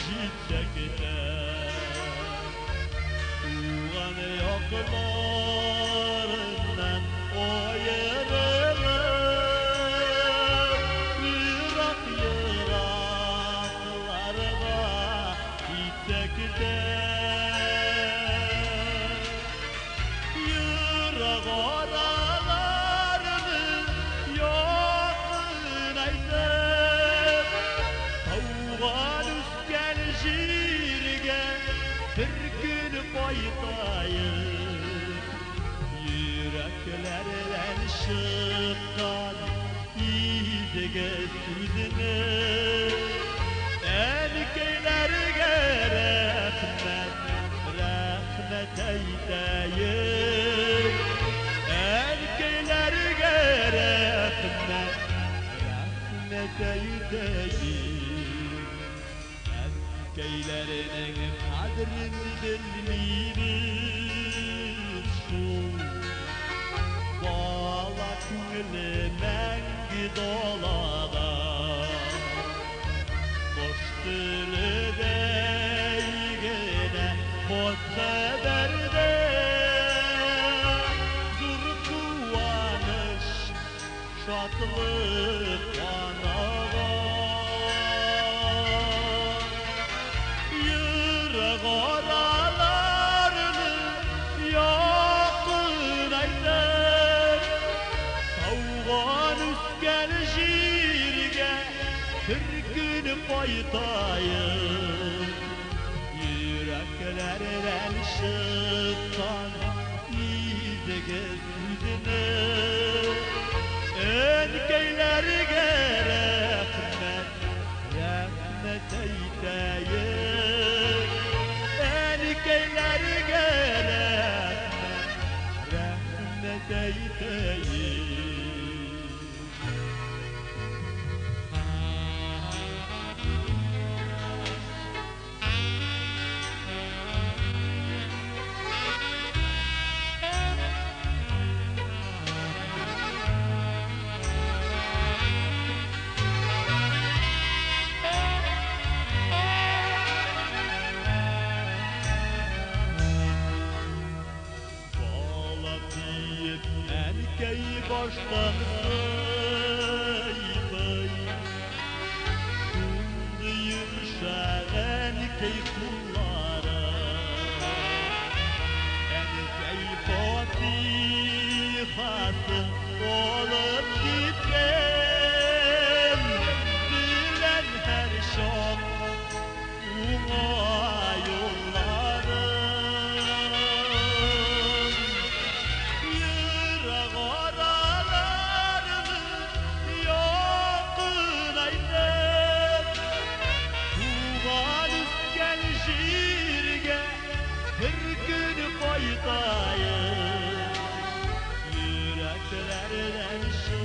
jitsakta Uğan yoklarından oyarılır Yırak yıraklarına gitsakta Yırak oralarını yokun aytып Tavgan üsken jirge bir gün baytayım Yüreklerden şıkkan izge süzünü Erkeylerge rahmet eyteyim Erkeylerge rahmet eyteyim Erkeylerinin kadrini bilmeyiniz şu Bağla künlemen gidolada Boş dili deygine boz haberde Zur kuvanış şatlık anağa Yırak oralarını yokun aytып Tavgan üsken jirge bir gün baytayım Yüreklerden şıkkan izge süzünü Önkeylerge rahmet eyteyim Önkeylerge rahmet eyteyim Erkey baştan sayfay Şundu yumuşak erkey kullara Erkey fatihası olup gittim Bilen her şok uğa yollarım Yırak oralarını yokun aytып Tuğan üsken jirge bir gün baytayım Yüreklerden şu